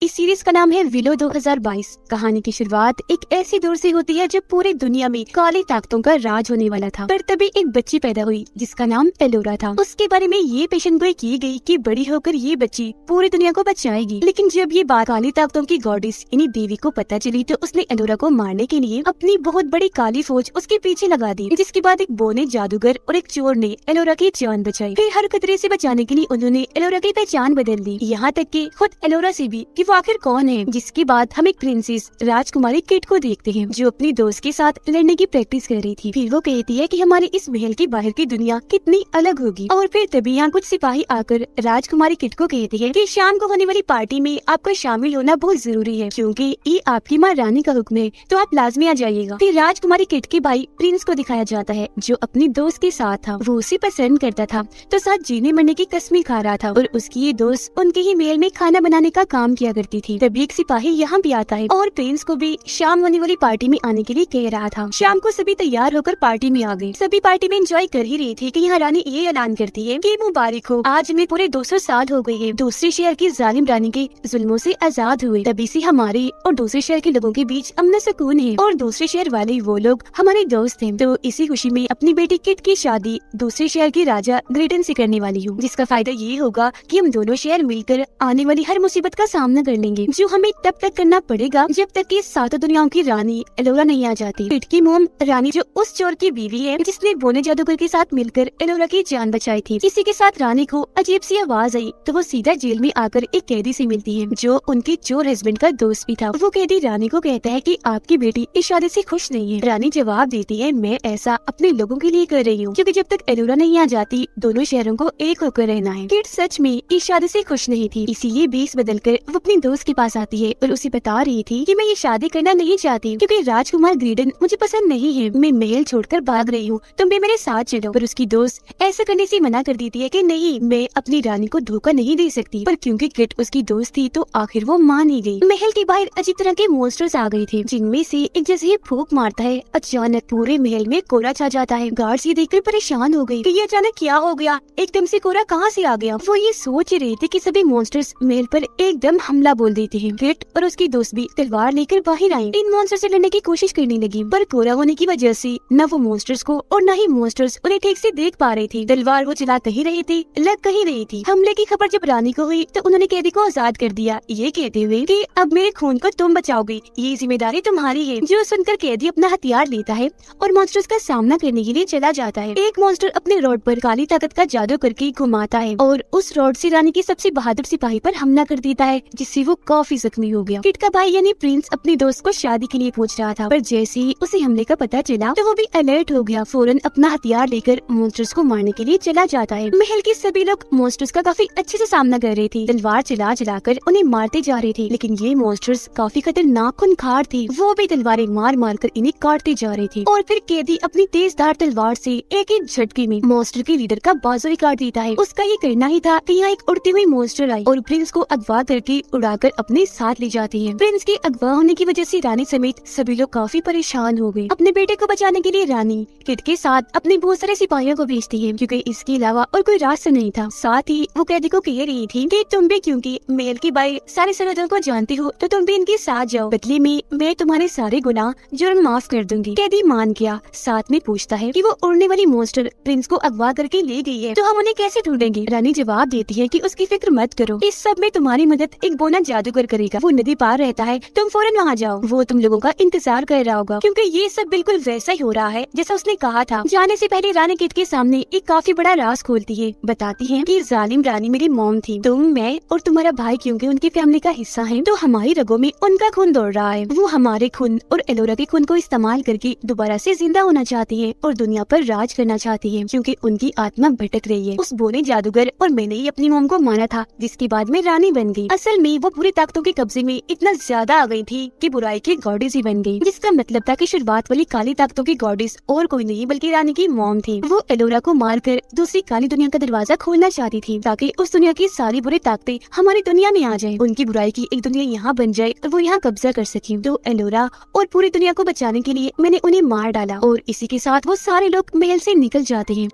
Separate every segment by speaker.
Speaker 1: इस सीरीज का नाम है विलो 2022। कहानी की शुरुआत एक ऐसे दौर से होती है जब पूरी दुनिया में काली ताकतों का राज होने वाला था। पर तभी एक बच्ची पैदा हुई जिसका नाम एलोरा था। उसके बारे में ये पेशेंगोई की गई कि बड़ी होकर ये बच्ची पूरी दुनिया को बचाएगी। लेकिन जब ये बात काली ताकतों की गॉडेस यानी देवी को पता चली तो उसने एलोरा को मारने के लिए अपनी बहुत बड़ी काली फौज उसके पीछे लगा दी। जिसके बाद एक बोने जादूगर और एक चोर ने एलोरा की जान बचाई। फिर हर खतरे से बचाने के लिए उन्होंने एलोरा की पहचान बदल दी, यहाँ तक कि खुद एलोरा से भी कि वो आखिर कौन है। जिसके बाद हम एक प्रिंसेस राजकुमारी किट को देखते हैं जो अपनी दोस्त के साथ लड़ने की प्रैक्टिस कर रही थी। फिर वो कहती है कि हमारे इस महल की बाहर की दुनिया कितनी अलग होगी। और फिर तभी यहाँ कुछ सिपाही आकर राजकुमारी किट को कहती है कि शाम को होने वाली पार्टी में आपका शामिल होना बहुत जरूरी है क्योंकि ये आपकी माँ रानी का हुक्म है, तो आप लाजमी आ जाइएगा। फिर राजकुमारी किट के भाई प्रिंस को दिखाया जाता है जो अपनी दोस्त के साथ था। वो उसे पसंद करता था तो साथ जीने मरने की कसमें खा रहा था और उसकी ये दोस्त उनके ही महल में खाना बनाने का काम किया करती थी। तभी एक सिपाही यहाँ भी आता है और प्रिंस को भी शाम होने वाली पार्टी में आने के लिए कह रहा था। शाम को सभी तैयार होकर पार्टी में आ गए। सभी पार्टी में एंजॉय कर ही रही थी कि यहाँ रानी ये ऐलान करती है कि मुबारक हो, आज हमें पूरे 200 साल हो गए हैं दूसरे शहर की जालिम रानी के जुल्मों से आजाद हुए। तभी से हमारे और दूसरे शहर के लोगों के बीच अमन सुकून है और दूसरे शहर वाले वो लोग हमारे दोस्त हैं। तो इसी खुशी में अपनी बेटी किट की शादी दूसरे शहर के राजा ग्रेडन से करने वाली हूँ, जिसका फायदा ये होगा कि हम दोनों शहर मिलकर आने वाली हर मुसीबत का सामना कर लेंगे जो हमें तब तक करना पड़ेगा जब तक कि सातों दुनियाओं की रानी एलोरा नहीं आ जाती। किट की मोम रानी जो उस चोर की बीवी है जिसने बोने जादूगर के साथ मिलकर एलोरा की जान बचाई थी। इसी के साथ रानी को अजीब सी आवाज आई तो वो सीधा जेल में आकर एक कैदी से मिलती है जो उनके चोर हस्बैंड का दोस्त भी था। वो कैदी रानी को कहता है कि आपकी बेटी इस शादी से खुश नहीं है। रानी जवाब देती है मैं ऐसा अपने लोगों के लिए कर रही हूँ क्योंकि जब तक एलोरा नहीं आ जाती दोनों शहरों को एक होकर रहना है। किट सच में इस शादी से खुश नहीं थी, इसीलिए बेस बदल कर वो अपनी दोस्त के पास आती है और उसे बता रही थी कि मैं ये शादी करना नहीं चाहती क्योंकि राजकुमार ग्रीडन मुझे पसंद नहीं है, मैं महल छोड़कर भाग रही हूँ, तुम भी मेरे साथ चलो। पर उसकी दोस्त ऐसा करने से मना कर देती है कि नहीं, मैं अपनी रानी को धोखा नहीं दे सकती। पर क्योंकि किट उसकी दोस्त थी तो आखिर वो मान ही गई। महल के बाहर अजीब तरह के मॉन्स्टर्स आ गए थे जिनमें से एक जैसे ही फूंक मारता है अचानक पूरे महल में कोहरा छा जाता है। गार्ड्स ये देखकर परेशान हो गई कि ये अचानक क्या हो गया, एकदम से कोहरा कहाँ से आ गया। वो ये सोच रहे थे कि सभी मॉन्स्टर्स महल पर एकदम हमला बोल देते हैं। किट और उसकी दोस्त भी तलवार लेकर बाहर आई, इन मॉन्स्टर से लड़ने की कोशिश करने लगी पर कोहरा होने की वजह से न वो मॉन्स्टर्स को और न ही मॉन्स्टर्स उन्हें ठीक से देख पा रहे थे। तलवार वो चला कहीं रही थी, लग कहीं रही थी। हमले की खबर जब रानी को हुई तो उन्होंने कैदी को आजाद कर दिया, ये कहते हुए कि अब मेरे खून को तुम बचाओगे, ये जिम्मेदारी तुम्हारी है। जो सुनकर कैदी अपना हथियार लेता है और मॉन्स्टर्स का सामना करने के लिए चला जाता है। एक मॉन्स्टर अपने रॉड पर काली ताकत का जादू करके घुमाता है और उस रॉड से रानी की सबसे बहादुर सिपाही पर हमला कर देता है जिससे वो काफी जख्मी हो गया। किट का भाई यानी प्रिंस अपनी दोस्त को शादी के लिए पूछ रहा था पर जैसे ही उसे हमले का पता चला तो वो भी अलर्ट हो गया, फौरन अपना हथियार लेकर मॉन्स्टर्स को मारने के लिए चला जाता है। महल के सभी लोग मॉन्स्टर्स का काफी अच्छे से सामना कर रहे थे, तलवार चला चलाकर उन्हें मारते जा रहे थे। लेकिन ये मॉन्स्टर्स काफी खतरनाक खूंखार थे, वो भी तलवारें मार मार कर इन्हें काटते जा रहे थे। और फिर कैदी अपनी तेजधार तलवार से एक ही झटके में मॉन्स्टर के लीडर का बाजू ही काट देता है। उसका ये करना ही था कि यहाँ एक उड़ती हुई मॉन्स्टर आई और प्रिंस को अगवा करके उड़ाकर अपने साथ ले जाती है। प्रिंस के अगवा होने की वजह से रानी समेत सभी लोग काफी परेशान हो गए। अपने बेटे को बचाने के लिए रानी किट के साथ अपने बहुत सारे सिपाहियों को भेजती है क्योंकि इसके अलावा और कोई रास्ता नहीं था। साथ ही वो कैदी को कह रही थी कि तुम भी क्योंकि महल की बाई सारे सरहदों को जानती हो तो तुम भी इनके साथ जाओ, बदले में मैं तुम्हारे सारे गुनाह जुर्म माफ कर दूंगी। कैदी मान गया, साथ में पूछता है कि वो उड़ने वाली मॉन्स्टर प्रिंस को अगवा करके ले गई है तो हम उन्हें कैसे ढूंढेंगे। रानी जवाब देती है कि उसकी फिक्र मत करो, इस सब में तुम्हारी मदद एक बोना जादूगर करेगा, वो नदी पार रहता है, तुम फौरन वहाँ जाओ, वो तुम लोगों का इंतजार कर रहा होगा क्योंकि ये सब बिल्कुल वैसा ही हो रहा है जैसा उसने कहा था। जाने से पहले रानी किट के सामने एक काफी बड़ा राज खोलती है, बताती है कि जालिम रानी मेरी मॉम थी, तुम, मैं और तुम्हारा भाई क्योंकि उनकी फैमिली का हिस्सा है तो हमारी रगों में उनका खून दौड़ रहा है। वो हमारे खून और एलोरा के खून को इस्तेमाल करके दोबारा से जिंदा होना चाहती है और दुनिया पर राज करना चाहती है क्योंकि उनकी आत्मा भटक रही है। उस बोने जादूगर और मैंने ही अपनी मॉम को मारा था जिसके बाद में रानी बन गई। असल में वो पूरी ताकतों के कब्जे में इतना ज्यादा आ गई थी कि बुराई की गॉडेस ही बन गई, जिसका मतलब था कि शुरुआत वाली काली ताकतों की गॉडेस और कोई नहीं बल्कि रानी की मॉम थी। वो एलोरा को मारकर दूसरी काली दुनिया का दरवाजा खोलना चाहती थी ताकि उस दुनिया की सारी बुरी ताकतें हमारी दुनिया में आ जाए, उनकी बुराई की एक दुनिया यहाँ बन जाए और वो यहाँ कब्जा कर सके। तो एलोरा और पूरी दुनिया को बचाने के लिए मैंने उन्हें मार डाला और इसी के साथ वो सारे लोग महल से निकल जाते हैं।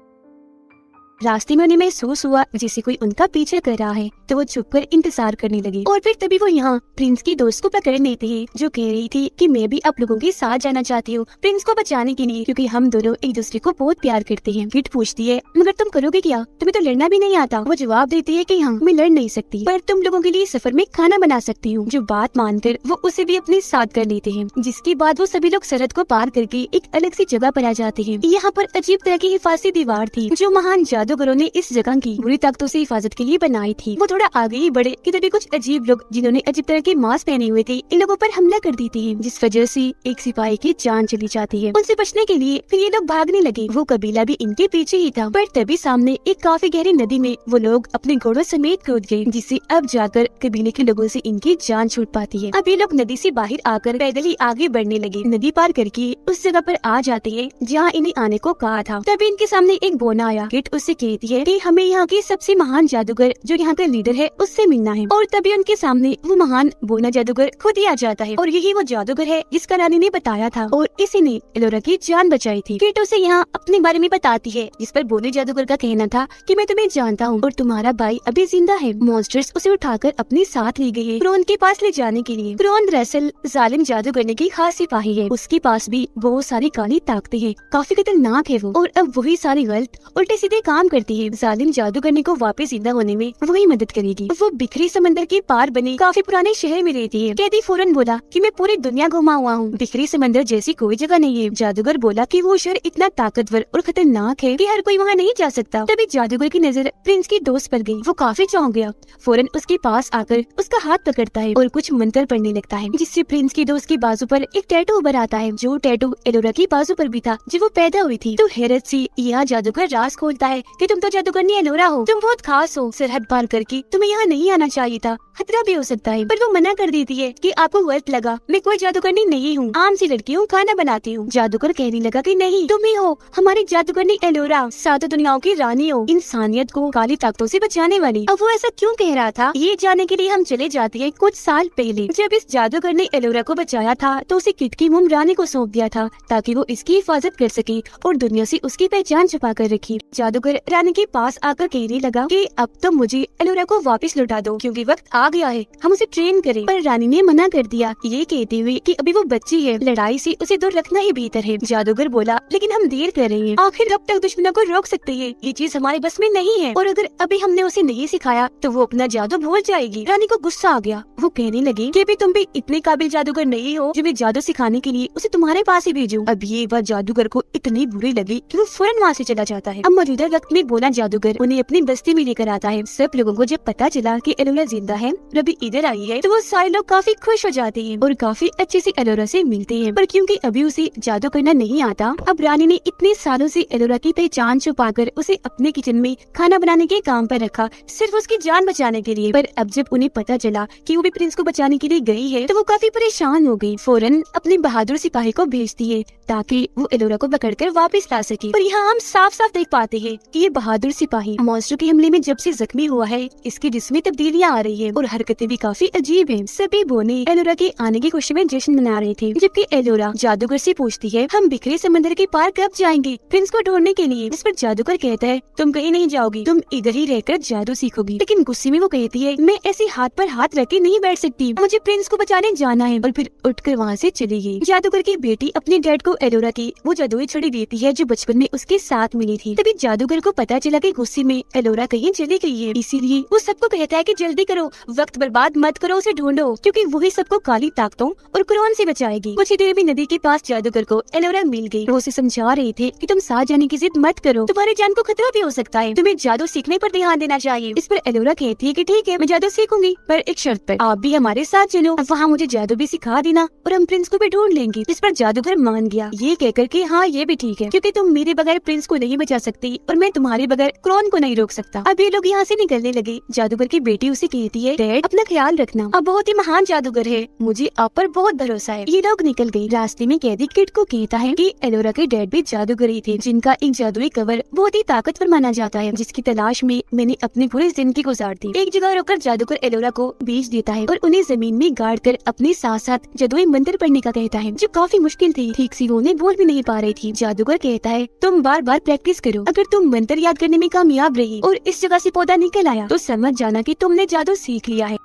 Speaker 1: रास्ते में उन्हें महसूस हुआ जैसे कोई उनका पीछा कर रहा है, तो वो छुप कर इंतजार करने लगी। और फिर तभी वो यहाँ प्रिंस की दोस्त को पकड़ लेते हैं, जो कह रही थी कि मैं भी आप लोगों के साथ जाना चाहती हूँ प्रिंस को बचाने के लिए, क्योंकि हम दोनों एक दूसरे को बहुत प्यार करते हैं। किट पूछती है, मगर तुम करोगे क्या? तुम्हें तो लड़ना भी नहीं आता। वो जवाब देती है कि हाँ, मैं लड़ नहीं सकती, पर तुम लोगों के लिए सफर में खाना बना सकती हूँ। जो बात मानकर वो उसे भी अपने साथ कर लेते हैं, जिसके बाद वो सभी लोग सरहद को पार करके एक अलग सी जगह पर आ जाते हैं। यहाँ पर अजीब तरह की हिफाजती दीवार थी, जो महान जादूगरों ने इस जगह की बुरी ताकतों से हिफाजत के लिए बनाई थी। वो थोड़ा आगे ही बढ़े कि तभी कुछ अजीब लोग, जिन्होंने अजीब तरह के मास्क पहने हुए थे, इन लोगों पर हमला कर देते हैं, जिस वजह से एक सिपाही की जान चली जाती है। उनसे बचने के लिए फिर ये लोग भागने लगे। वो कबीला भी इनके पीछे ही था, पर तभी सामने एक काफी गहरी नदी में वो लोग अपने घोड़ों समेत कूद गए, जिससे अब जाकर कबीले के लोगों से इनकी जान छूट पाती है। अब ये लोग नदी से बाहर आकर पैदल ही आगे बढ़ने लगे। नदी पार करके उस जगह पर आ जाते हैं जहाँ इन्हें आने को कहा था। तभी इनके सामने एक बोना आया। किट उससे कहती है कि हमें यहाँ के सबसे महान जादूगर, जो यहाँ का लीडर है, उससे मिलना है। और तभी उनके सामने वो महान बोना जादूगर खुद ही आ जाता है, और यही वो जादूगर है जिसका रानी ने बताया था, और इसी ने एलोरा की जान बचाई थी। किट उसे यहाँ अपने बारे में बताती है, जिस पर बोने जादूगर का कहना था कि मैं तुम्हें जानता हूँ और तुम्हारा भाई अभी जिंदा है। मॉन्स्टर्स उसे उठाकर अपने साथ ले गए क्रोन के पास ले जाने के लिए। क्रोन दरअसल जालिम जादूगर की खास सिपाही है। उसके पास भी बहुत सारी काली ताकतें हैं, काफी खतरनाक है वो, और अब वही सारी गलत उल्टे सीधे काम करती है। जालिम जादूगर को वापस जिंदा होने में वही मदद करेगी। वो बिखरी समंदर के पार बने काफी पुराने शहर में रहती है। कैदी फौरन बोला कि मैं पूरी दुनिया घुमा हुआ हूँ, बिखरी समंदर जैसी कोई जगह नहीं है। जादूगर बोला कि वो शहर इतना ताकतवर और खतरनाक है कि हर कोई वहाँ नहीं जा सकता। तभी जादूगर की नजर प्रिंस की दोस्त पर गई। वो काफी चौंक गया, फौरन उसके पास आकर उसका हाथ पकड़ता है और कुछ मंत्र पढ़ने लगता है, जिससे प्रिंस की दोस्त की बाजू पर एक टैटू उभर आता है, जो टैटू एलोरा की बाजू पर भी था जब वो पैदा हुई थी। तो हैरत से यह जादूगर राज खोलता है कि तुम तो जादूगरनी एलोरा हो, तुम बहुत खास हो, सरहद पार करके तुम्हें यहाँ नहीं आना चाहिए था, खतरा भी हो सकता है। पर वो मना कर देती है कि आपको गलत लगा, मैं कोई जादूगरनी नहीं हूँ, आम सी लड़की हूँ, खाना बनाती हूँ। जादूगर कहने लगा कि नहीं, तुम ही हो हमारी जादूगरनी एलोरा, सातों दुनियाओं की रानी हो, इंसानियत को काली ताकतों से बचाने वाली। अब वो ऐसा क्यों कह रहा था, ये जानने के लिए हम चले जाते हैं कुछ साल पहले। जब इस जादूगर ने एलोरा को बचाया था, तो उसे किट की मोम रानी को सौंप दिया था, ताकि वो इसकी हिफाजत कर सके और दुनिया से उसकी पहचान छुपा कर रखी। जादूगर रानी के पास आकर कहने लगा कि अब तो मुझे एलोरा को वापस लौटा दो, क्योंकि वक्त आ गया है हम उसे ट्रेन करें। पर रानी ने मना कर दिया, ये कहते हुए कि अभी वो बच्ची है, लड़ाई से उसे दूर रखना ही बेहतर है। जादूगर बोला, लेकिन हम देर कर रहे हैं, आखिर कब तक दुश्मनों को रोक सकते हैं, ये चीज हमारे बस में नहीं है, और अगर अभी हमने उसे नहीं सिखाया तो वो अपना जादू भूल जाएगी। रानी को गुस्सा आ गया, वो कहने लगी कि अभी तुम भी इतने काबिल जादूगर नहीं हो जो मैं जादू सिखाने के लिए उसे तुम्हारे पास ही भेजूं। अब ये बात जादूगर को इतनी बुरी लगी कि वो फौरन वहाँ से चला जाता है। अब मौजूदा वक्त में बोना जादूगर उन्हें अपनी बस्ती में लेकर आता है। सब लोगों को जब पता चला कि एलोरा जिंदा है, रबी इधर आई है, तो वो सारे लोग काफी खुश हो जाते हैं और काफी अच्छे से एलोरा से मिलते हैं। पर क्योंकि अभी उसे जादू करना नहीं आता, अब रानी ने इतने सालों से एलोरा की पहचान छुपाकर उसे अपने किचन में खाना बनाने के काम पर रखा, सिर्फ उसकी जान बचाने के लिए। पर अब जब उन्हें पता चला कि वो भी प्रिंस को बचाने के लिए गई है, तो वो काफी परेशान हो गई। फौरन अपने बहादुर सिपाही को भेजती है ताकि वो एलोरा को पकड़कर वापस ला सके। पर यहाँ हम साफ साफ देख पाते हैं कि ये बहादुर सिपाही मॉन्स्टर के हमले में जब से जख्मी हुआ है, इसके जिस्म में तब्दीलियाँ आ रही है और हरकतें भी काफी अजीब हैं। सभी बोने एलोरा के आने की खुशी में जश्न मना रहे थे, जबकि एलोरा जादूगर से पूछती है, हम बिखरे समंदर के पार कब जाएंगे प्रिंस को ढूंढने के लिए। इस पर जादूगर कहता है, तुम कहीं नहीं जाओगी, तुम इधर ही रहकर जादू सीखोगी। लेकिन गुस्से में वो कहती है, मैं ऐसे हाथ पर हाथ रख के नहीं बैठ सकती, मुझे प्रिंस को बचाने जाना है। और फिर उठकर वहाँ से चली गई। जादूगर की बेटी अपने डैड को एलोरा की वो जादुई छड़ी देती है जो बचपन में उसके साथ मिली थी। तभी जादूगर को पता चला कि गुस्से में एलोरा कहीं चली गई है, इसीलिए वो सबको कहता है कि जल्दी करो, वक्त बर्बाद मत करो, उसे ढूंढो, क्योंकि वही सबको काली ताकतों और क्रोन से बचाएगी। कुछ ही देर में नदी के पास जादूगर को एलोरा मिल गई। वो उसे समझा रहे थे कि तुम साथ जाने की जिद मत करो, तुम्हारी जान को खतरा भी हो सकता है, तुम्हें जादू सीखने पर ध्यान देना चाहिए। इस पर एलोरा कहती है कि ठीक है, मैं जादू सीखूंगी, पर एक शर्त पर, आप भी हमारे साथ चलो, वहाँ मुझे जादू भी सिखा देना और हम प्रिंस को भी ढूंढ लेंगे। इस पर जादूगर मान गया, ये कहकर के हाँ ये भी ठीक है, क्योंकि तुम मेरे बगैर प्रिंस को नहीं बचा सकती और मैं तुम्हारे बगैर क्रोन को नहीं रोक सकता। अब ये लोग यहाँ से निकलने लगे। जादूगर की बेटी उसे कहती है, डैड अपना ख्याल रखना, अब बहुत ही महान जादूगर है, मुझे आप पर बहुत भरोसा है। ये लोग निकल गए। रास्ते में कैदी किट को कहता है कि एलोरा के डैड भी जादूगर ही थे, जिनका एक जादुई कवर बहुत ही ताकतवर माना जाता है, जिसकी तलाश में मैंने अपनी पूरी जिंदगी गुजार दी। एक जगह रुककर जादूगर एलोरा को बेच देता है और उन्हें जमीन में गाड़ कर अपने साथ साथ जादुई मंत्र पढ़ने का कहता है, जो काफी मुश्किल थी, ठीक से वो उन्हें बोल भी नहीं पा रही थी। जादूगर कहता है, तुम बार बार प्रैक्टिस करो, अगर तुम मंत्र मंत्र याद करने में कामयाब रही और इस जगह से पौधा निकल आया तो समझ जाना कि तुमने जादू सीख लिया है।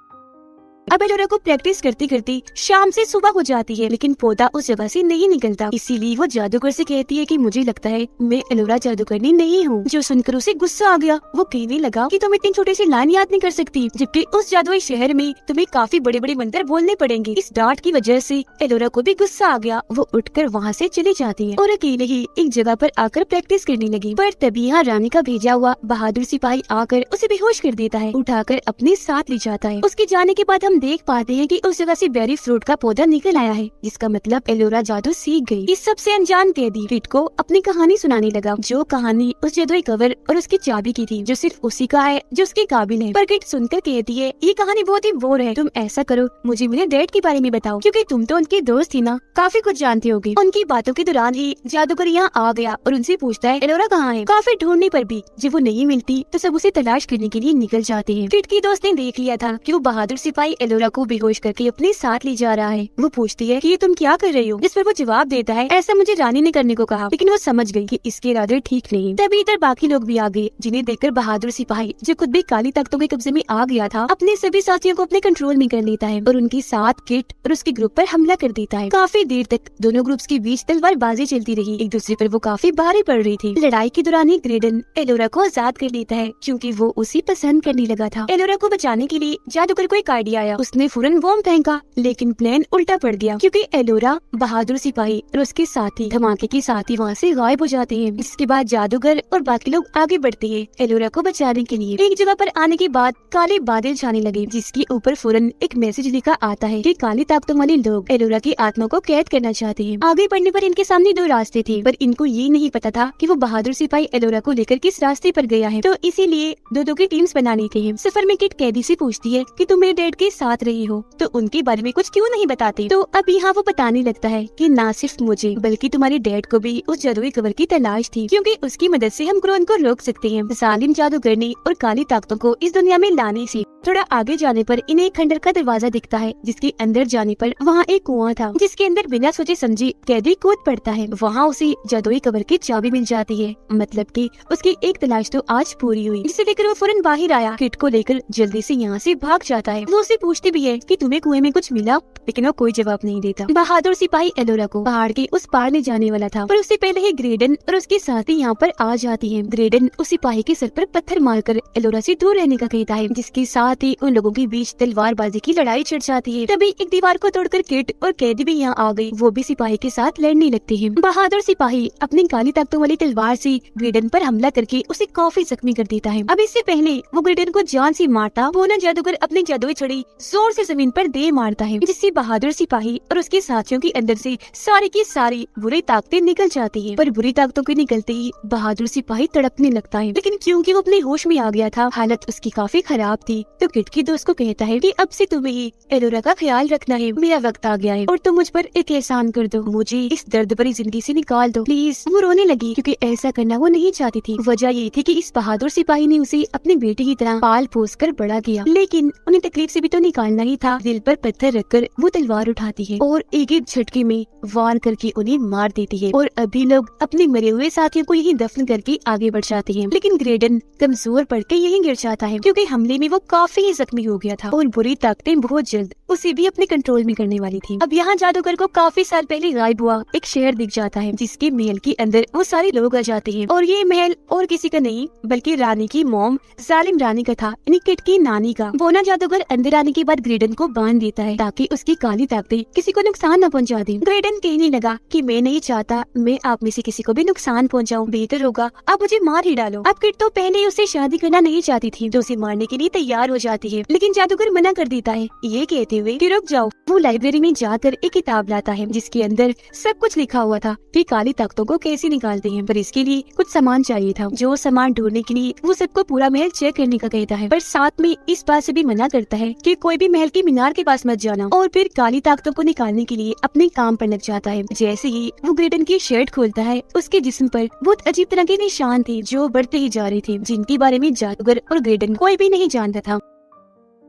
Speaker 1: अब एलोरा को प्रैक्टिस करते करते शाम से सुबह हो जाती है, लेकिन पौधा उस जगह से नहीं निकलता। इसीलिए वो जादूगर से कहती है कि मुझे लगता है मैं एलोरा जादूगरनी नहीं हूँ। जो सुनकर उसे गुस्सा आ गया। वो कहने लगा कि तुम इतनी छोटी सी लाइन याद नहीं कर सकती, जबकि उस जादुई शहर में तुम्हें काफी बड़े बड़े मंत्र बोलने पड़ेंगे। इस डांट की वजह से एलोरा को भी गुस्सा आ गया। वो उठकर वहाँ से चली जाती है और अकेले ही एक जगह पर आकर प्रैक्टिस करने लगी। पर तभी यहाँ रानी का भेजा हुआ बहादुर सिपाही आकर उसे बेहोश कर देता है, उठाकर अपने साथ ले जाता है। उसके जाने के बाद हम देख पाते हैं कि उस जगह से बेरी फ्रूट का पौधा निकल आया है, जिसका मतलब एलोरा जादू सीख गई। इस सबसे अनजान कैदी किट को अपनी कहानी सुनाने लगा, जो कहानी उस जादुई कवर और उसकी चाबी की थी, जो सिर्फ उसी का है जो उसके काबिल है। पर किट सुनकर कहती है ये कहानी बहुत ही बोर है, तुम ऐसा करो मुझे मेरे डैड के बारे में बताओ, क्योंकि तुम तो उनकी दोस्त थी ना, काफी कुछ जानती होगी। उनकी बातों के दौरान ही जादूगर यहाँ आ गया और उनसे पूछता है एलोरा कहाँ है। काफी ढूंढने पर भी जब वो नहीं मिलती तो सब उसे तलाश करने के लिए निकल जाते हैं। किट की दोस्त ने देख लिया था कि वो बहादुर सिपाही एलोरा को बेहोश करके अपने साथ ले जा रहा है। वो पूछती है कि ये तुम क्या कर रही हो, जिस पर वो जवाब देता है ऐसा मुझे रानी ने करने को कहा, लेकिन वो समझ गई कि इसके इरादे ठीक नहीं। तभी इधर बाकी लोग भी आ गए, जिन्हें देखकर बहादुर सिपाही जो खुद भी काली तख्तों के कब्जे में आ गया था, अपने सभी साथियों को अपने कंट्रोल में कर लेता है और उनके साथ किट और उसके ग्रुप पर हमला कर देता है। काफी देर तक दोनों ग्रुप्स के बीच तलवारबाजी चलती रही, एक दूसरे पर वो काफी भारी पड़ रही थी। लड़ाई के दौरान ही ग्रेडन एलोरा को आजाद कर लेता है, क्योंकि वो उसे पसंद करने लगा था। एलोरा को बचाने के लिए जादूगर को एक आइडिया आया। उसने फौरन बॉम्ब फेंका, लेकिन प्लान उल्टा पड़ गया, क्योंकि एलोरा, बहादुर सिपाही और उसके साथी धमाके के साथ ही वहाँ से गायब हो जाते हैं। इसके बाद जादूगर और बाकी लोग आगे बढ़ते हैं एलोरा को बचाने के लिए। एक जगह पर आने के बाद काले बादल छाने लगे, जिसके ऊपर फौरन एक मैसेज लिखा आता है कि काली ताकतों वाले लोग एलोरा की आत्मा को कैद करना चाहते हैं। आगे बढ़ने पर इनके सामने दो रास्ते थे, पर इनको ये नहीं पता था कि वो बहादुर सिपाही एलोरा को लेकर किस रास्ते पर गया है, तो इसीलिए दो की टीम्स बना ली थी। सफर में किट कैदी से पूछती है कि तुम मेरे डैड के साथ रही हो तो उनके बारे में कुछ क्यों नहीं बताती। तो अब यहाँ वो बताने लगता है कि ना सिर्फ मुझे बल्कि तुम्हारे डैड को भी उस जादुई कवर की तलाश थी, क्योंकि उसकी मदद से हम क्रोन को रोक सकते हैं, जालिम जादूगरनी और काली ताकतों को इस दुनिया में लाने से। थोड़ा आगे जाने पर इन्हें एक खंडर का दरवाजा दिखता है, जिसके अंदर जाने पर वहाँ एक कुआं था, जिसके अंदर बिना सोचे समझे कैदी कूद पड़ता है। वहाँ उसे जादुई कवर की चाबी मिल जाती है, मतलब कि उसकी एक तलाश तो आज पूरी हुई। जिसे लेकर वो फौरन बाहर आया, किट को लेकर जल्दी से यहाँ से भाग जाता है। वो उसे पूछती भी है कि तुम्हें कुएं में कुछ मिला, लेकिन वो कोई जवाब नहीं देता। बहादुर सिपाही एलोरा को पहाड़ के उस पार ले जाने वाला था, पर उससे पहले ही ग्रेडन और उसके साथी यहाँ पर आ जाती हैं। ग्रेडन उस सिपाही के सर पर पत्थर मारकर एलोरा से दूर रहने का कहता है, जिसके साथ ही उन लोगों के बीच तलवारबाजी की लड़ाई छिड़ जाती है। तभी एक दीवार को तोड़कर किट और कैदी भी यहाँ आ गई। वो भी सिपाही के साथ लड़ने लगते हैं। बहादुर सिपाही अपनी काली ताकतों वाली तलवार से ग्रेडन पर हमला करके उसे काफी जख्मी कर देता है। अब इससे पहले वो ग्रेडन को जान से मारता, वो न जादूगर अपनी जादुई छड़ी जोर से जमीन पर दे मारता है, जिससे बहादुर सिपाही और उसके साथियों के अंदर से सारी की सारी बुरी ताकतें निकल जाती हैं। पर बुरी ताकतों के निकलते ही बहादुर सिपाही तड़पने लगता है, लेकिन क्योंकि वो अपने होश में आ गया था, हालत उसकी काफी खराब थी, तो किट की दोस्त को कहता है कि अब से तुम्हें ही एलोरा का ख्याल रखना है, मेरा वक्त आ गया है और तुम मुझ पर एक एहसान कर दो, मुझे इस दर्द भरी जिंदगी से निकाल दो प्लीज। वो रोने लगी, क्योंकि ऐसा करना वो नहीं चाहती थी। वजह ये थी कि इस बहादुर सिपाही ने उसे अपने बेटे की तरह पाल पोस कर बड़ा किया, लेकिन उन्हें तकलीफ से भी तो निकालना ही था। दिल पर पत्थर रखकर वो तलवार उठाती है और एक एक झटके में वार करके उन्हें मार देती है। और अभी लोग अपने मरे हुए साथियों को यहीं दफन करके आगे बढ़ जाते हैं, लेकिन ग्रेडन कमजोर पड़ के यहीं गिर जाता है, क्योंकि हमले में वो काफी जख्मी हो गया था और बुरी ताकतें बहुत जल्द उसे भी अपने कंट्रोल में करने वाली थी। अब यहाँ जादूगर को काफी साल पहले गायब हुआ एक शहर दिख जाता है, जिसके महल के अंदर वो सारे लोग आ जाते हैं। और ये महल और किसी का नहीं बल्कि रानी की मोम जालिम रानी का था, यानी किट की नानी का। वो ना जादूगर अंदर आने के बाद ग्रेडन को बांध देता है, ताकि उसकी काली ताकतें किसी को नुकसान न पहुंचा दे। ग्रेडन कहने लगा कि मैं नहीं चाहता मैं आप में से किसी को भी नुकसान पहुंचाऊं, बेहतर होगा आप मुझे मार ही डालो। अब किट तो पहले उसे शादी करना नहीं चाहती थी, तो उसे मारने के लिए तैयार हो जाती है, लेकिन जादूगर मना कर देता है, ये कहते हुए कि रुक जाओ। वो लाइब्रेरी में जाकर एक किताब लाता है, जिसके अंदर सब कुछ लिखा हुआ था कि काली ताकतों को कैसे निकालते हैं, पर इसके लिए कुछ सामान चाहिए था। जो सामान ढूंढने के लिए वो सबको पूरा महल चेक करने का कहता है, पर साथ में इस बात से भी मना करता है कि कोई भी महल की मीनार के पास मत जाना। और फिर काली ताकतों को निकालने के लिए अपने काम पर लग जाता है। जैसे ही वो ग्रेडन की शर्ट खोलता है, उसके जिस्म पर बहुत अजीब तरह के निशान थे, जो बढ़ते ही जा रहे थे, जिनके बारे में जादूगर और ग्रेडन कोई भी नहीं जानता था।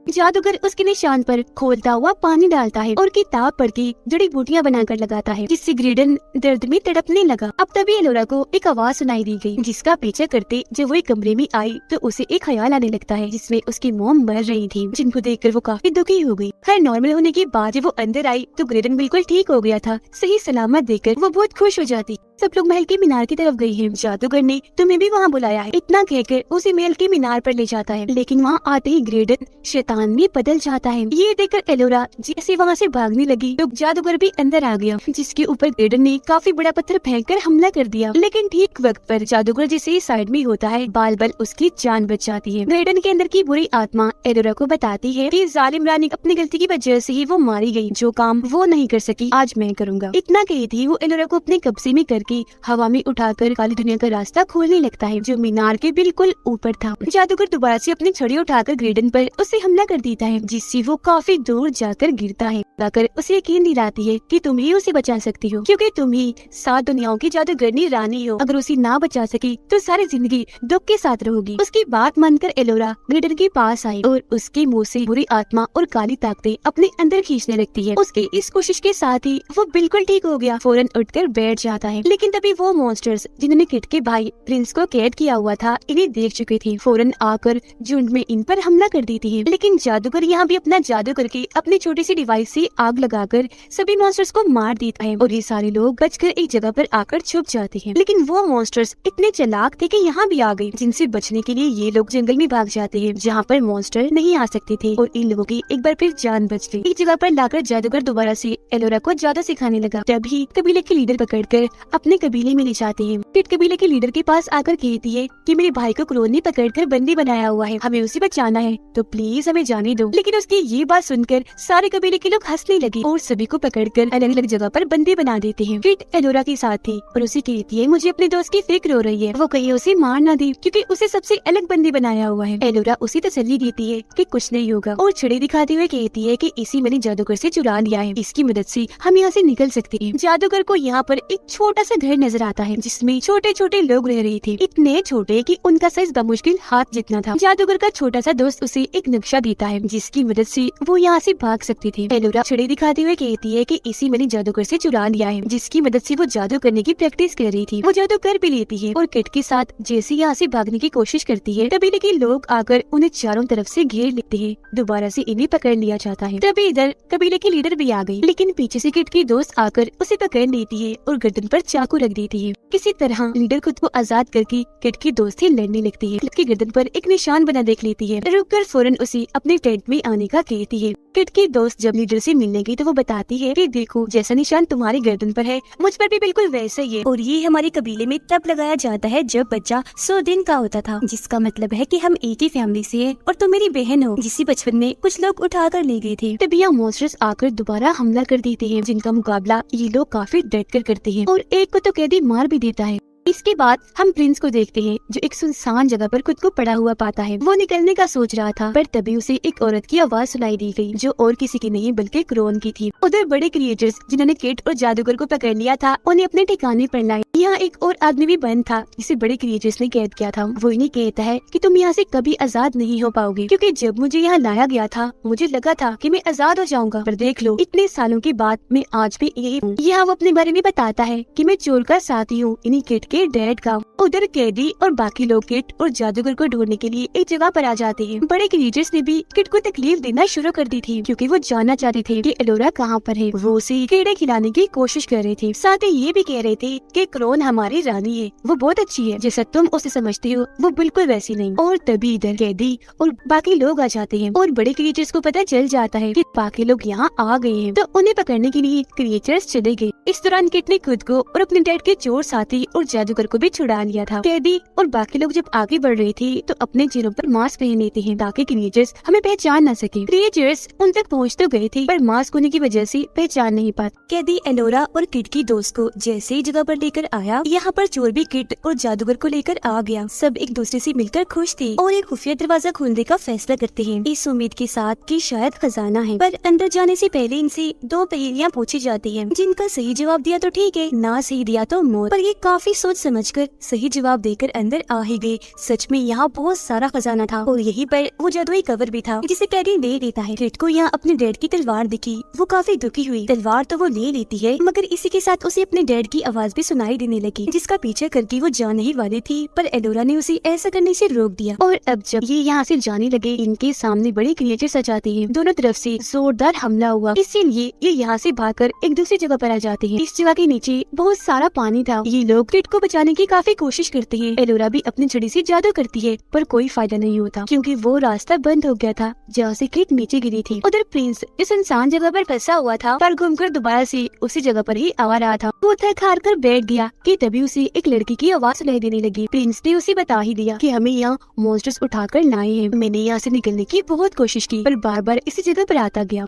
Speaker 1: जादूगर उसके निशान पर खोलता हुआ पानी डालता है और किताब पढ़ के जड़ी बूटियाँ बनाकर लगाता है, जिससे ग्रेडन दर्द में तड़पने लगा। अब तभी एलोरा को एक आवाज सुनाई दी गई, जिसका पीछा करते जब वो एक कमरे में आई तो उसे एक ख्याल आने लगता है जिसमें उसकी मॉम मर रही थी, जिनको देखकर वो काफी दुखी हो गई। हर नॉर्मल होने के बाद जब वो अंदर आई तो ग्रेडन बिल्कुल ठीक हो गया था। सही सलामत देखकर वो बहुत खुश हो जाती। सब लोग महल के मीनार की तरफ गए हैं। जादूगर ने तुम्हें भी वहाँ बुलाया है, इतना कहकर उसे महल के मीनार पर ले जाता है, लेकिन वहाँ आते ही ग्रेडन शैतान में बदल जाता है। ये देखकर एलोरा जैसे वहाँ से भागने लगी तो जादूगर भी अंदर आ गया, जिसके ऊपर ग्रेडन ने काफी बड़ा पत्थर फेंककर हमला कर दिया। लेकिन ठीक वक्त पर जादूगर जैसे साइड में होता है, बाल बाल उसकी जान बच जाती है। ग्रेडन के अंदर की बुरी आत्मा एलोरा को बताती है कि जालिम रानी अपनी गलती की वजह से ही वो मारी गई, जो काम वो नहीं कर सकी आज मैं करूँगा। इतना कही थी वो एलोरा को अपने कब्जे में करके हवा में उठाकर काली दुनिया का रास्ता खोलने लगता है, जो मीनार के बिल्कुल ऊपर था। जादूगर दोबारा से अपनी छड़ी उठाकर ग्रेडन पर उसे हमला कर देता है, जिससे वो काफी दूर जाकर गिरता है। जाकर उसे यकीन दिलाती है कि तुम ही उसे बचा सकती हो, क्योंकि तुम ही 7 दुनियाओं की जादूगरनी रानी हो। अगर उसे ना बचा सकी तो सारी जिंदगी दुख के साथ रहोगी। उसकी बात मानकर एलोरा ग्रेडन के पास आई और उसके मुंह से बुरी आत्मा और काली ताकतें अपने अंदर खींचने लगती है। उसके इस कोशिश के साथ ही वो बिल्कुल ठीक हो गया, फौरन उठकर बैठ जाता है। लेकिन तभी वो मॉन्स्टर्स जिन्होंने किट के भाई प्रिंस को कैद किया हुआ था इन्हें देख चुके थे, फौरन आकर झुंड में इन पर हमला कर देती है। लेकिन जादूगर यहाँ भी अपना जादू करके अपनी छोटी सी डिवाइस से आग लगाकर सभी मॉन्स्टर्स को मार देता है और ये सारे लोग बचकर एक जगह पर आकर छुप जाते हैं। लेकिन वो मॉन्स्टर्स इतने चालाक थे कि यहाँ भी आ गए, जिनसे बचने के लिए ये लोग जंगल में भाग जाते हैं, जहाँ पर मॉन्स्टर नहीं आ सकते थे और इन लोगों की एक बार फिर जान बच गई। एक जगह पर लाकर जादूगर दोबारा से एलोरा को जादू सिखाने लगा। तभी कबीले के लीडर पकड़कर अपने कबीले में ले जाते हैं। किट कबीले के लीडर के पास आकर कहती है कि मेरे भाई को क्रोन ने पकड़कर बंदी बनाया हुआ है, हमें उसे बचाना है, तो प्लीज हमें जाने दो। लेकिन उसकी ये बात सुनकर सारे कबीले के लोग हंसने लगे और सभी को पकड़कर अलग अलग जगह पर बंदी बना देते हैं। किट एलोरा के साथ थी और उसे कहती है मुझे अपने दोस्त की फिक्र हो रही है, वो कहीं उसे मार ना दे क्योंकि उसे सबसे अलग बंदी बनाया हुआ है। एलोरा उसे तसल्ली देती है कि कुछ नहीं होगा और छड़ी दिखाते हुए कहती है कि इसी मैंने जादूगर से चुरा लिया है, इसकी मदद से हम यहाँ से निकल सकते हैं। जादूगर को यहाँ पर एक छोटा सा घर नजर आता है, जिसमें छोटे छोटे लोग रह रहे थे, इतने छोटे कि उनका साइज बमुश्किल हाथ जितना था। जादूगर का छोटा सा दोस्त उसे एक नक्शा देता है, जिसकी मदद से वो यहाँ से भाग सकते थे। एलोरा छड़ी दिखाते हुए कहती है कि इसी मैंने जादूगर से चुरा लिया है, जिसकी मदद से वो जादू करने की प्रैक्टिस कर रही थी। वो जादू कर भी लेती है और किट के साथ जैसे यहाँ से भागने की कोशिश करती है, कबीले के लोग आकर उन्हें चारों तरफ से घेर लेते हैं। दोबारा से इन्हें पकड़ लिया जाता है। तभी इधर कबीले की लीडर भी आ गई, लेकिन पीछे से किट की दोस्त आकर उसे पकड़ लेती है और गर्दन पर चाकू रख देती है। किसी तरह लीडर खुद को आजाद करके किट की दोस्त से लड़ने लगती है। किट की गर्दन पर एक निशान बना देख लेती है, रुककर फौरन उसे अपने टेंट में आने का कहती है। किट की दोस्त जब लीडर से मिलने गई तो वो बताती है कि देखो जैसा निशान तुम्हारी गर्दन पर है मुझ पर भी बिल्कुल वैसा ही है, और ये हमारे कबीले में तब लगाया जाता है जब बच्चा 100 दिन का होता था, जिसका मतलब है कि हम एक ही फैमिली से हैं और तुम मेरी बहन हो, जिसे बचपन में कुछ लोग उठा कर ले गए थे। तभी यहाँ मॉन्स्टर्स आकर दोबारा हमला कर देते हैं, जिनका मुकाबला ये लोग काफी डट कर करते हैं और एक को तो कैदी मार भी देता है। इसके बाद हम प्रिंस को देखते हैं, जो एक सुनसान जगह पर खुद को पड़ा हुआ पाता है। वो निकलने का सोच रहा था, पर तभी उसे एक औरत की आवाज सुनाई दी गई, जो और किसी की नहीं बल्कि क्रोन की थी। उधर बड़े क्रिएटर्स जिन्होंने किट और जादूगर को पकड़ लिया था, उन्हें अपने ठिकाने पर लाए। यहाँ एक और आदमी भी बंद था, जिसे बड़े क्रिएटर्स ने कैद किया था। वो इन्हें कहता है कि तुम यहाँ से कभी आजाद नहीं हो पाओगे, क्योंकि जब मुझे यहाँ लाया गया था मुझे लगा था कि मैं आजाद हो जाऊंगा, पर देख लो इतने सालों के बाद मैं आज भी यही हूँ। यहाँ वो अपने बारे में बताता है कि मैं चोर का साथी हूँ, इन्हीं किट के डैड का। उधर कैदी और बाकी लोग किट और जादूगर को ढूंढने के लिए एक जगह पर आ जाते हैं। बड़े क्रिएटर्स ने भी किट को तकलीफ देना शुरू कर दी थी, क्योंकि वो जानना चाहते थे कि एलोरा कहाँ पर है। वो उसे कीड़े खिलाने की कोशिश कर रहे थे, साथ ही ये भी कह रहे थे कि क्रोन हमारी रानी है, वो बहुत अच्छी है, जैसा तुम उसे समझते हो वो बिल्कुल वैसी नहीं। और तभी इधर कैदी और बाकी लोग आ जाते हैं और बड़े क्रिएटर्स को पता चल जाता है कि बाकी लोग यहाँ आ गए हैं, तो उन्हें पकड़ने के लिए क्रिएटर्स चले गए। इस दौरान किट ने खुद को और अपने डैड के चोर साथी और जादूगर को भी छुड़ा लिया था। कैदी और बाकी लोग जब आगे बढ़ रहे थे तो अपने चेहरों पर मास्क पहन लेते हैं, ताकि क्रिएटर्स हमें पहचान न सके। क्रिएटर्स उन तक पहुँच तो गए थे, पर मास्क होने की वजह से पहचान नहीं पाते। कैदी एलोरा और किट की दोस्त को जैसे ही जगह पर लेकर
Speaker 2: आया, यहाँ पर चोर भी किट और जादूगर को लेकर आ गया। सब एक दूसरे से मिलकर खुश थे और एक खुफिया दरवाजा खोलने का फैसला करते हैं, इस उम्मीद के साथ कि शायद खजाना है। पर अंदर जाने से पहले इनसे 2 पहेलियां पूछी जाती हैं, जिनका सही जवाब दिया तो ठीक है, ना सही दिया तो मौत। पर ये काफी सोच समझकर सही जवाब देकर अंदर आ ही गए। सच में यहाँ बहुत सारा खजाना था और यहीं पर वो जादुई कवर भी था जिसे कैरी ले लेता है। किट को यहाँ अपने डैड की तलवार दिखी, वो काफी दुखी हुई। तलवार तो वो ले लेती है, मगर इसी के साथ उसे अपने डैड की आवाज भी सुनाई देने लगी, जिसका पीछे करके वो जाने ही वाली थी। पर एलोरा ने उसे ऐसा करने से रोक दिया।
Speaker 1: और अब जब ये यहाँ से जाने लगे, इनके सामने बड़े क्रिएचर्स आ जाते हैं। दोनों तरफ से जोरदार हमला हुआ, इसीलिए ये यहाँ से भागकर एक दूसरी जगह पर आ जाते हैं। इस जगह के नीचे बहुत सारा पानी था। ये लोग किट को बचाने की काफी कोशिश करते हैं। एलोरा भी अपनी छड़ी से जादू करती है, पर कोई फायदा नहीं होता क्योंकि वो रास्ता बंद हो गया था जहाँ से किट नीचे गिरी थी। उधर प्रिंस इस इंसान जगह पर फंसा हुआ था, पर घूमकर दोबारा से उसी जगह पर ही आ रहा था। वो थक हार कर बैठ गया कि तभी उसे एक लड़की की आवाज सुनाई देने लगी। प्रिंस ने उसे बता ही दिया कि हमें यहाँ मॉन्स्टर्स उठाकर लाए हैं। मैंने यहाँ से निकलने की बहुत कोशिश की, पर बार बार इसी जगह पर आता गया।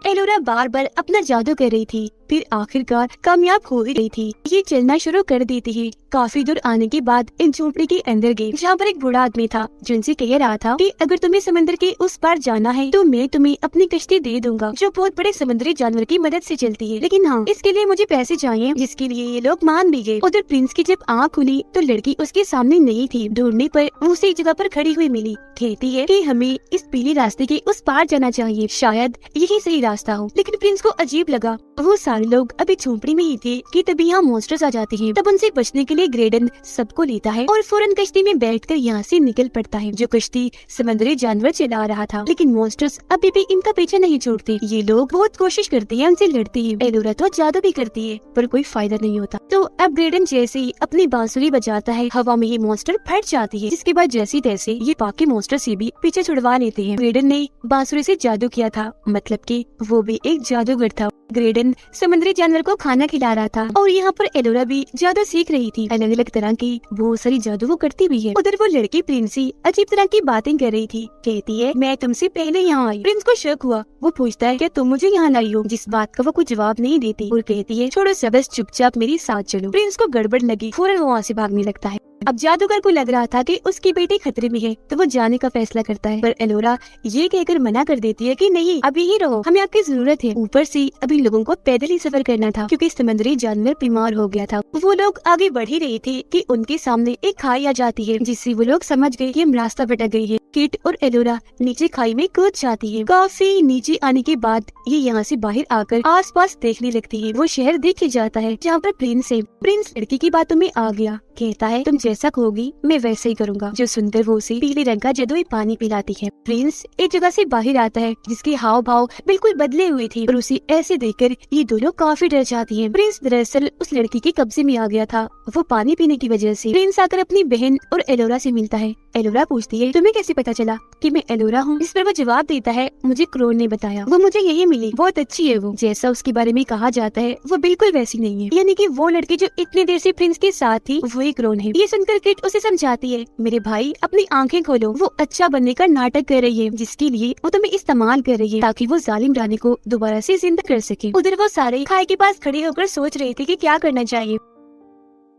Speaker 1: एलोरा बार बार अपना जादू कर रही थी, फिर आखिरकार कामयाब हो ही गई थी। ये चलना शुरू कर देती है। काफी दूर आने के बाद इन झोपड़ी के अंदर गए, जहाँ पर एक बूढ़ा आदमी था जो उनसे कह रहा था कि अगर तुम्हें समंदर के उस पार जाना है तो मैं तुम्हें अपनी कश्ती दे दूंगा, जो बहुत बड़े समुद्री जानवर की मदद से चलती है, लेकिन हाँ इसके लिए मुझे पैसे चाहिए। जिसके लिए ये लोग मान भी गए। उधर प्रिंस की जब आँख खुली तो लड़की उसके सामने नहीं थी। ढूंढने पर वो उसी जगह पर खड़ी हुई मिली। कहती है कि हमें इस पीले रास्ते के उस पार जाना चाहिए, शायद यही सही रास्ता हो। लेकिन प्रिंस को अजीब लगा। वो सारे लोग अभी झोपड़ी में ही थे कि तभी यहाँ मॉन्स्टर्स आ जाते हैं। तब उनसे बचने के लिए ग्रेडन सबको लेता है और फौरन कश्ती में बैठकर यहाँ से निकल पड़ता है। जो कश्ती समुद्री जानवर चला रहा था, लेकिन मॉन्स्टर्स अभी भी इनका पीछा नहीं छोड़ते। ये लोग बहुत कोशिश करते हैं, उनसे लड़ते हैं। एलोरा तो जादू भी करती है, पर कोई फायदा नहीं होता। तो अब ग्रेडन जैसे ही अपनी बांसुरी बजाता है, हवा में ही मॉन्स्टर फट जाती है। जिसके बाद जैसे तैसे ये बाकी मॉन्स्टर से भी पीछे छुड़वा लेते हैं। ग्रेडन ने बांसुरी से जादू किया था, मतलब कि वो भी एक जादूगर था। ग्रेडन समुद्री जानवर को खाना खिला रहा था और यहाँ पर एलोरा भी जादू सीख रही थी। अलग अलग तरह की बहुत सारी जादू वो करती भी है। उधर वो लड़की प्रिंसी अजीब तरह की बातें कर रही थी। कहती है मैं तुमसे पहले यहाँ आई। प्रिंस को शक हुआ। वो पूछता है क्या तुम मुझे यहाँ लाई हो, जिस बात का वो कोई जवाब नहीं देती और कहती है छोड़ो सब, बस चुपचाप मेरे साथ चलो। प्रिंस को गड़बड़ लगी, फौरन वो वहाँ से भागने लगता है। अब जादूगर को लग रहा था कि उसकी बेटी खतरे में है, तो वो जाने का फैसला करता है। पर एलोरा ये कहकर मना कर देती है कि नहीं, अभी ही रहो, हमें आपकी जरूरत है। ऊपर से अभी लोगों को पैदल ही सफर करना था क्योंकि समुद्री जानवर बीमार हो गया था। वो लोग आगे बढ़ ही रहे थे कि उनके सामने एक खाई आ जाती है, जिससे वो लोग समझ गए कि हम रास्ता भटक गई है। किट और एलोरा नीचे खाई में कूद जाती है। काफी नीचे आने के बाद ये यहाँ से बाहर आकर आसपास देखने लगती है। वो शहर देखे जाता है जहाँ पर प्रिंस है। प्रिंस लड़की की बातों में आ गया। कहता है तुम जैसा कहोगी मैं वैसे ही करूँगा। जो सुनकर वो उसे पीले रंग का जादुई पानी पिलाती है। प्रिंस एक जगह से बाहर आता है जिसके हाव भाव बिल्कुल बदले हुए थे और उसे ऐसे देखकर ये दोनों काफी डर जाती हैं। प्रिंस दरअसल उस लड़की के कब्जे में आ गया था, वो पानी पीने की वजह से। प्रिंस आकर अपनी बहन और एलोरा से मिलता है। एलोरा पूछती है तुम्हें कैसे पता चला कि मैं एलोरा हूँ? इस पर वो जवाब देता है मुझे क्रोन ने बताया, वो मुझे यही मिली, बहुत अच्छी है वो। जैसा उसके बारे में कहा जाता है वो बिल्कुल वैसी नहीं है, यानी कि वो लड़की जो इतनी देर से प्रिंस के साथ थी वो ही क्रोन है। ये सुनकर किट उसे समझाती है मेरे भाई अपनी आंखें खोलो, वो अच्छा बनने का नाटक कर रही है जिसके लिए वो तुम्हें इस्तेमाल कर रही है ताकि वो जालिम रानी को दोबारा से जिंदा कर सके। उधर वो सारे खाई के पास खड़े होकर सोच रहे थे कि क्या करना चाहिए।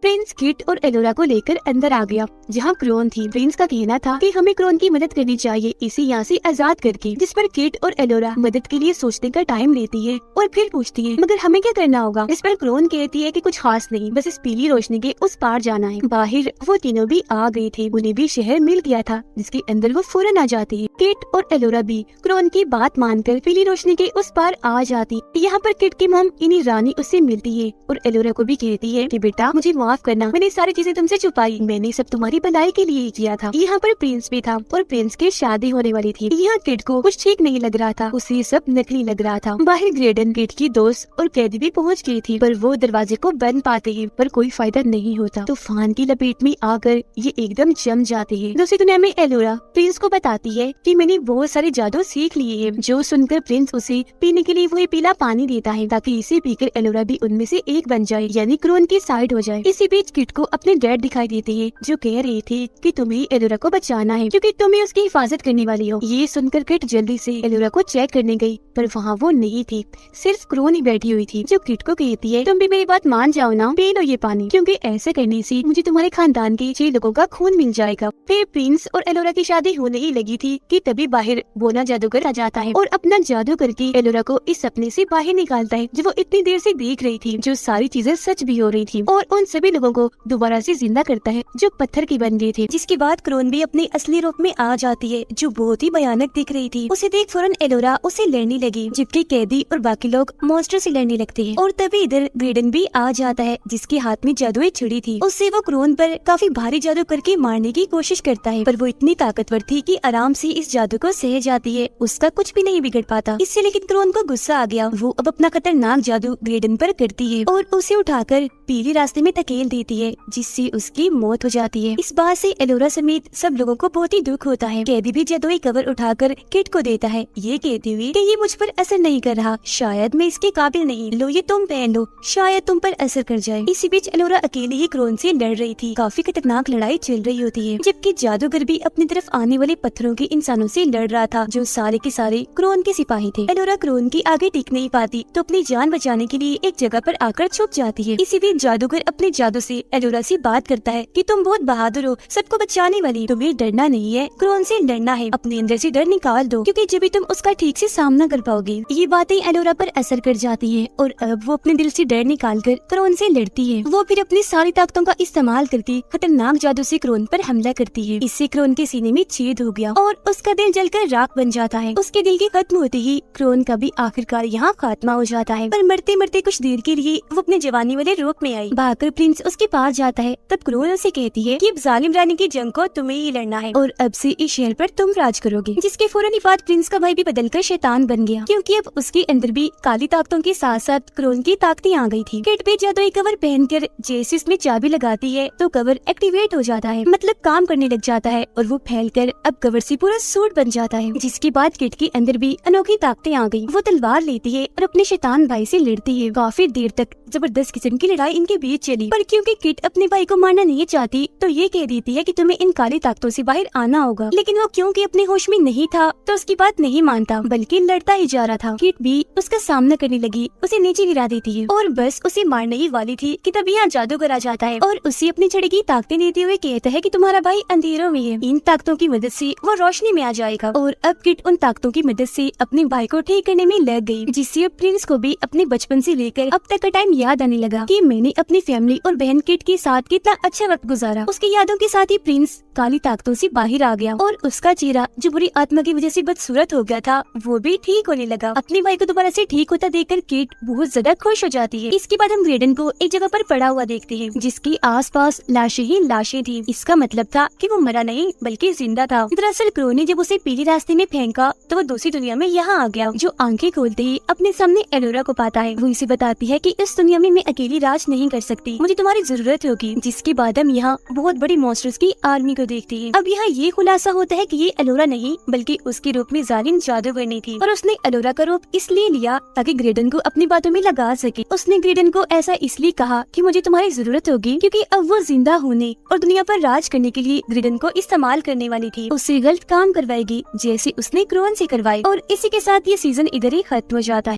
Speaker 1: प्रिंस किट और एलोरा को लेकर अंदर आ गया जहाँ क्रोन थी। प्रिंस का कहना था कि हमें क्रोन की मदद करनी चाहिए इसे यहाँ से आजाद करके, जिस पर किट और एलोरा मदद के लिए सोचने का टाइम लेती है और फिर पूछती है मगर हमें क्या करना होगा? इस पर क्रोन कहती है कि कुछ खास नहीं, बस इस पीली रोशनी के उस पार जाना है। बाहर वो तीनों भी आ गए थे, उन्हें भी शहर मिल गया था जिसके अंदर वो फौरन आ जाती है। किट और एलोरा भी क्रोन की बात मानकर पीली रोशनी के उस पार आ जाती। यहाँ पर किट की मॉम इन्हीं रानी उससे मिलती है और एलोरा को भी कहती है कि बेटा मुझे माफ करना, मैंने सारी चीजें तुमसे छुपाई, मैंने सब तुम्हारी भलाई के लिए ही किया था। यहाँ पर प्रिंस भी था और प्रिंस की शादी होने वाली थी। यहाँ किट को कुछ ठीक नहीं लग रहा था, उसे सब नकली लग रहा था। बाहर ग्रेडन किट की दोस्त और कैदी भी पहुँच गई थी, पर वो दरवाजे को बंद पाते हैं पर कोई फायदा नहीं होता। तूफान की लपेट में आकर ये एकदम जम जाते हैं। दूसरी दुनिया में एलोरा प्रिंस को बताती है कि मैंने बहुत सारे जादू सीख लिए हैं, जो सुनकर प्रिंस उसे पीने के लिए वही पीला पानी देता है ताकि इसे पीकर एलोरा भी उनमें से एक बन जाए, यानी क्रोन की साइड हो जाए। इस इसी बीच किट को अपने डैड दिखाई देते हैं जो कह रही थी कि तुम्हें एलोरा को बचाना है क्योंकि तुम ही उसकी हिफाजत करने वाली हो। ये सुनकर किट जल्दी से एलोरा को चेक करने गई पर वहाँ वो नहीं थी, सिर्फ क्रोन ही बैठी हुई थी जो किट को कहती है तुम भी मेरी बात मान जाओ ना, पी लो ये पानी क्योंकि ऐसे करने से मुझे तुम्हारे खानदान के 6 लोगों का खून मिल जाएगा। फिर प्रिंस और एलोरा की शादी होने ही लगी थी कि तभी बाहर बोना जादूगर आ जाता है और अपना जादू करके एलोरा को इस सपने से बाहर निकालता है जो वो इतनी देर से देख रही थी, जो सारी चीजें सच भी हो रही थी, और उन सभी लोगों को दोबारा से जिंदा करता है जो पत्थर के बन गए थे।
Speaker 2: जिसके बाद क्रोन भी अपने असली रूप में आ जाती है जो बहुत ही भयानक दिख रही थी। उसे देख फौरन एलोरा उसे लड़ने लगी जबकि कैदी और बाकी लोग मॉन्स्टर से लड़ने लगते हैं। और तभी इधर ग्रेडन भी आ जाता है जिसके हाथ में जादुई छुरी थी। उससे वो क्रोन पर काफी भारी जादू करके मारने की कोशिश करता है पर वो इतनी ताकतवर थी कि आराम से इस जादू को सह जाती है, उसका कुछ भी नहीं बिगड़ पाता। इससे लेकिन क्रोन को गुस्सा आ गया, वो अब अपना खतरनाक जादू ग्रेडन पर करती है और उसे उठाकर पीली रास्ते में धकेल देती है जिससे उसकी मौत हो जाती है। इस बात से एलोरा समेत सब लोगों को बहुत ही दुख होता है। कैदी भी जादुई कवर उठाकर किट को देता है ये कहते हुए कि ये मुझ पर असर नहीं कर रहा, शायद मैं इसके काबिल नहीं, लो ये तुम पहन लो, शायद तुम पर असर कर जाए। इसी बीच एलोरा अकेले ही क्रोन से लड़ रही थी, काफी खतरनाक लड़ाई चल रही होती है जबकि जादूगर भी अपनी तरफ आने वाले पत्थरों के इंसानों से लड़ रहा था जो सारे के सारे क्रोन के सिपाही थे। एलोरा क्रोन की आगे टिक नहीं पाती तो अपनी जान बचाने के लिए एक जगह पर आकर छुप जाती है। इसी बीच जादूगर अपने जादू से एलोरा से बात करता है कि तुम बहुत बहादुर हो, सबको बचाने वाली, तुम्हें डरना नहीं है, क्रोन से लड़ना है, अपने अंदर से डर निकाल दो क्योंकि जब भी तुम उसका ठीक से सामना कर पाओगे। ये बातें एलोरा पर असर कर जाती है और अब वो अपने दिल से डर निकाल कर क्रोन से लड़ती है। वो फिर अपनी सारी ताकतों का इस्तेमाल करती खतरनाक जादू से क्रोन पर हमला करती है। इससे क्रोन के सीने में छेद हो गया और उसका दिल जलकर राख बन जाता है। उसके दिल के खत्म होते ही क्रोन का भी आखिरकार यहाँ खात्मा हो जाता है। पर मरते मरते कुछ देर के लिए वो अपने जवानी वाले रूप में आई। भागकर प्रिंस उसके पास जाता है, तब क्रोन उसे कहती है कि अब जालिम रानी की जंग को तुम्हें ही लड़ना है और अब से इस शहर पर तुम राज करोगे। जिसके फौरन ही बाद प्रिंस का भाई भी बदलकर शैतान बन गया क्योंकि अब उसके अंदर भी काली ताकतों के साथ साथ क्रोन की ताकतें आ गई थी। किट भी जादुई कवर पहनकर जैसे उसमें चाबी लगाती है तो कवर एक्टिवेट हो जाता है, मतलब काम करने लग जाता है और वो फैलकर अब कवर से पूरा सूट बन जाता है। जिसके बाद किट के अंदर भी अनोखी ताकतें आ गई। वो तलवार लेती है और अपने शैतान भाई से लड़ती है। काफी देर तक जबरदस्त किस्म की लड़ाई इनके बीच चली पर क्योंकि किट अपने भाई को मारना नहीं चाहती तो ये कह देती है कि तुम्हें इन काली ताकतों से बाहर आना होगा। लेकिन वो क्योंकि अपने होश में नहीं था तो उसकी बात नहीं मानता बल्कि लड़ता ही जा रहा था। किट भी उसका सामना करने लगी, उसे नीचे गिरा देती है और बस उसे मारने ही वाली थी कि तभी यहाँ जादूगर आ जाता है और उसे अपनी छड़ी की ताकतें देते हुए कहता है कि तुम्हारा भाई अंधेरों में है, इन ताकतों की मदद से वो रोशनी में आ जाएगा। और अब किट उन ताकतों की मदद से अपने भाई को ठीक करने में लग गई जिससे अब प्रिंस को भी अपने बचपन से लेकर अब तक का टाइम याद आने लगा कि मैंने अपनी फैमिली और बहन किट के साथ कितना अच्छा वक्त गुजारा। उसकी यादों के साथ ही प्रिंस काली ताकतों से बाहर आ गया और उसका चेहरा जो बुरी आत्मा की वजह से बदसूरत हो गया था वो भी ठीक होने लगा। अपने भाई को दोबारा से ठीक होता देखकर किट बहुत ज्यादा खुश हो जाती है। इसके बाद हम ग्रेडन को एक जगह पर पड़ा हुआ देखते हैं जिसके आसपास लाशें ही लाशें थी। इसका मतलब था कि वो मरा नहीं बल्कि जिंदा था। दरअसल क्रो ने जब उसे पीली रास्ते में फेंका तो वो दूसरी दुनिया में यहाँ आ गया। जो आंखें खोलते ही अपने सामने एलोरा को पाता है। वो इसे बताती है कि इस दुनिया में मैं अकेली राज नहीं कर सकती, मुझे तुम्हारी जरूरत होगी। जिसके बाद हम यहाँ बहुत बड़ी मॉन्स्टर्स की आर्मी को देखते हैं। अब यहाँ ये खुलासा होता है कि ये एलोरा नहीं बल्कि उसके रूप में जालिम जादूगरनी थी और उसने एलोरा का रूप इसलिए लिया ताकि ग्रेडन को अपनी बातों में लगा सके। उसने ग्रेडन को ऐसा इसलिए कहा कि मुझे तुम्हारी जरूरत होगी क्योंकि अब वो जिंदा होने और दुनिया पर राज करने के लिए ग्रेडन को इस्तेमाल करने वाली थी। उससे गलत काम करवाएगी जैसे उसने क्रोन से करवाई। और इसी के साथ ये सीजन इधर ही खत्म हो जाता है।